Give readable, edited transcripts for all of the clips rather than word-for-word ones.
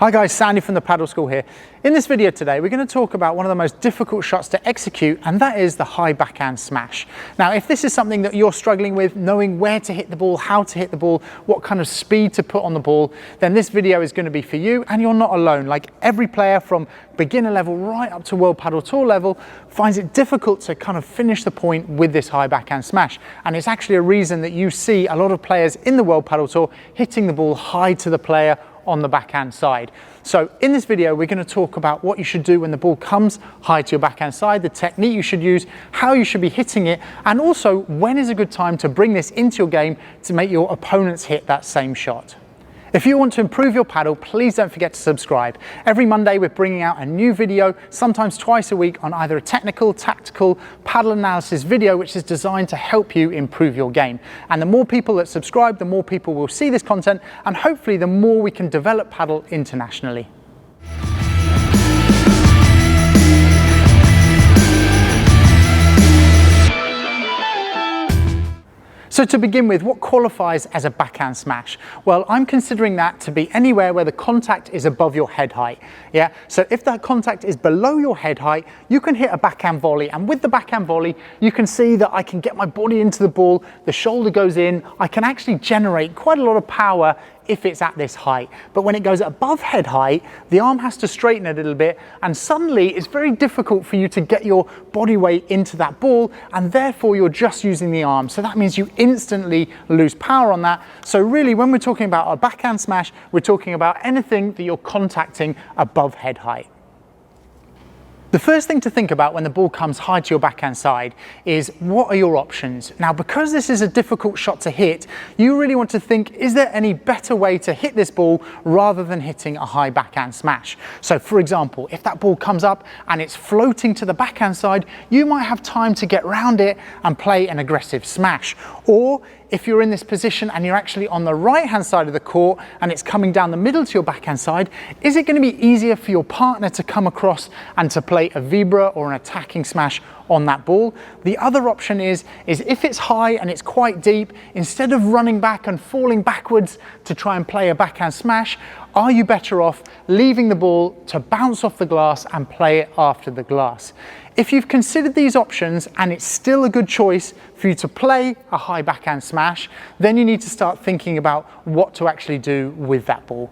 Hi guys, Sandy from the Padel School here. In this video today, we're going to talk about one of the most difficult shots to execute, and that is the high backhand smash. Now, if this is something that you're struggling with, knowing where to hit the ball, how to hit the ball, what kind of speed to put on the ball, then this video is going to be for you, and you're not alone. Like every player from beginner level right up to World Padel Tour level finds it difficult to kind of finish the point with this high backhand smash. And it's actually a reason that you see a lot of players in the World Padel Tour hitting the ball high to the player on the backhand side. So in this video, we're going to talk about what you should do when the ball comes high to your backhand side, the technique you should use, how you should be hitting it, and also when is a good time to bring this into your game to make your opponents hit that same shot. If you want to improve your paddle, please don't forget to subscribe. Every Monday we're bringing out a new video, sometimes twice a week, on either a technical, tactical, paddle analysis video which is designed to help you improve your game. And the more people that subscribe, the more people will see this content, and hopefully the more we can develop paddle internationally. So to begin with, what qualifies as a backhand smash? Well, I'm considering that to be anywhere where the contact is above your head height. Yeah. So if that contact is below your head height, you can hit a backhand volley. And with the backhand volley, you can see that I can get my body into the ball, the shoulder goes in, I can actually generate quite a lot of power if it's at this height. But when it goes above head height, the arm has to straighten a little bit, and suddenly it's very difficult for you to get your body weight into that ball, and therefore you're just using the arm. So that means you instantly lose power on that. So really, when we're talking about a backhand smash, we're talking about anything that you're contacting above head height. The first thing to think about when the ball comes high to your backhand side is, what are your options? Now, because this is a difficult shot to hit, you really want to think, is there any better way to hit this ball rather than hitting a high backhand smash? So for example, if that ball comes up and it's floating to the backhand side, you might have time to get round it and play an aggressive smash. Or if you're in this position and you're actually on the right hand side of the court and it's coming down the middle to your backhand side, is it going to be easier for your partner to come across and to play a vibra or an attacking smash on that ball? The other option is if it's high and it's quite deep, instead of running back and falling backwards to try and play a backhand smash, are you better off leaving the ball to bounce off the glass and play it after the glass? If you've considered these options and it's still a good choice for you to play a high backhand smash, then you need to start thinking about what to actually do with that ball.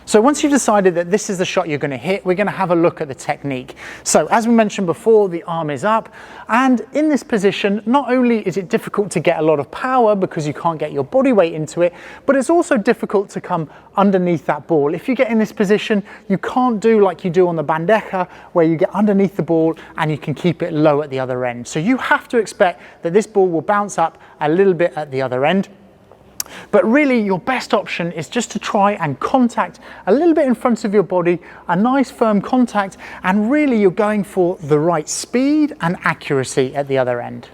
So once you've decided that this is the shot you're going to hit, we're going to have a look at the technique. So as we mentioned before, the arm is up, and in this position, not only is it difficult to get a lot of power because you can't get your body weight into it, but it's also difficult to come underneath that ball. If you get in this position, you can't do like you do on the bandeja, where you get underneath the ball and you can keep it low at the other end. So you have to expect that this ball will bounce up a little bit at the other end. But really, your best option is just to try and contact a little bit in front of your body, a nice firm contact, and really you're going for the right speed and accuracy at the other end.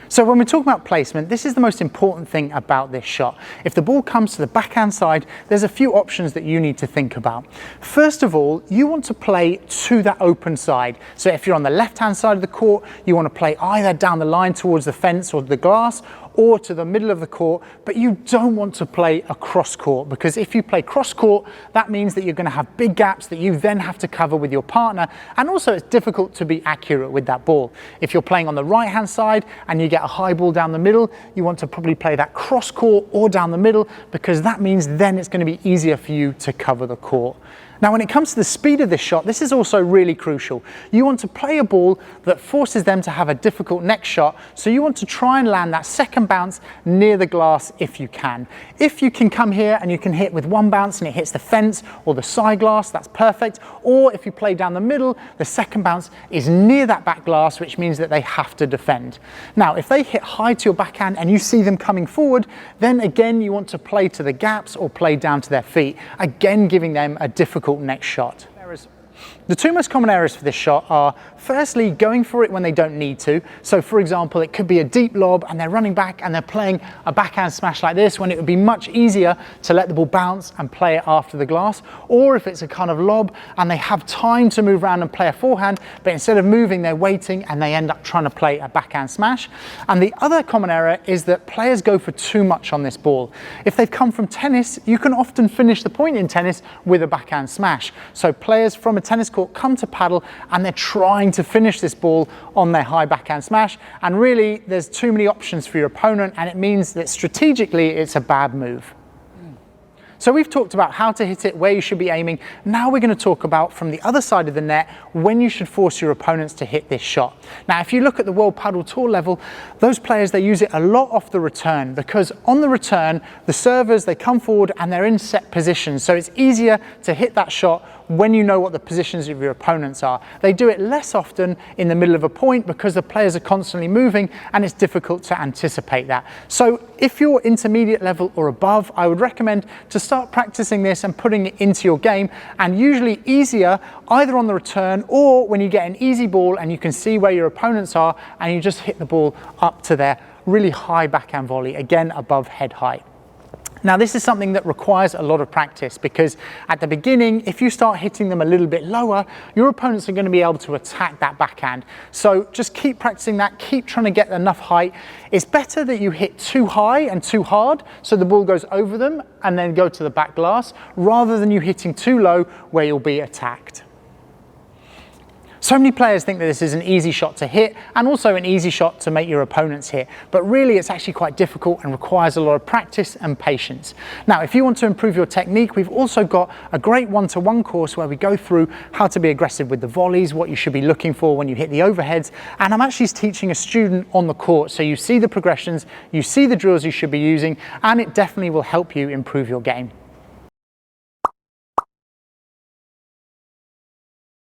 So when we're talking about placement, this is the most important thing about this shot. If the ball comes to the backhand side, there's a few options that you need to think about. First of all, you want to play to that open side. So if you're on the left-hand side of the court, you want to play either down the line towards the fence or the glass, or to the middle of the court, but you don't want to play across court, because if you play cross court, that means that you're going to have big gaps that you then have to cover with your partner, and also it's difficult to be accurate with that ball. If you're playing on the right hand side and you get a high ball down the middle, you want to probably play that cross court or down the middle, because that means then it's going to be easier for you to cover the court. Now, when it comes to the speed of this shot, this is also really crucial. You want to play a ball that forces them to have a difficult next shot, so you want to try and land that second bounce near the glass if you can. If you can come here and you can hit with one bounce and it hits the fence or the side glass, that's perfect. Or if you play down the middle, the second bounce is near that back glass, which means that they have to defend. Now, if they hit high to your backhand and you see them coming forward, then again, you want to play to the gaps or play down to their feet, again giving them a difficult next shot. The two most common errors for this shot are, firstly, going for it when they don't need to. So for example, it could be a deep lob and they're running back and they're playing a backhand smash like this when it would be much easier to let the ball bounce and play it after the glass. Or if it's a kind of lob and they have time to move around and play a forehand, but instead of moving, they're waiting and they end up trying to play a backhand smash. And the other common error is that players go for too much on this ball. If they've come from tennis, you can often finish the point in tennis with a backhand smash. So players from a tennis court come to paddle and they're trying to finish this ball on their high backhand smash, and really there's too many options for your opponent, and it means that strategically it's a bad move. So we've talked about how to hit it, where you should be aiming. Now we're going to talk about, from the other side of the net, when you should force your opponents to hit this shot. Now, if you look at the World Padel Tour level, those players, they use it a lot off the return, because on the return, the servers, they come forward and they're in set positions. So it's easier to hit that shot when you know what the positions of your opponents are. They do it less often in the middle of a point because the players are constantly moving and it's difficult to anticipate that. So if you're intermediate level or above, I would recommend to start practicing this and putting it into your game, and usually easier either on the return or when you get an easy ball and you can see where your opponents are and you just hit the ball up to their really high backhand volley, again above head height. Now this is something that requires a lot of practice, because at the beginning, if you start hitting them a little bit lower, your opponents are going to be able to attack that backhand. So just keep practicing that, keep trying to get enough height. It's better that you hit too high and too hard so the ball goes over them and then go to the back glass, rather than you hitting too low where you'll be attacked. So many players think that this is an easy shot to hit and also an easy shot to make your opponents hit, but really it's actually quite difficult and requires a lot of practice and patience. Now, if you want to improve your technique, we've also got a great one-to-one course where we go through how to be aggressive with the volleys, what you should be looking for when you hit the overheads, and I'm actually teaching a student on the court, so you see the progressions, you see the drills you should be using, and it definitely will help you improve your game.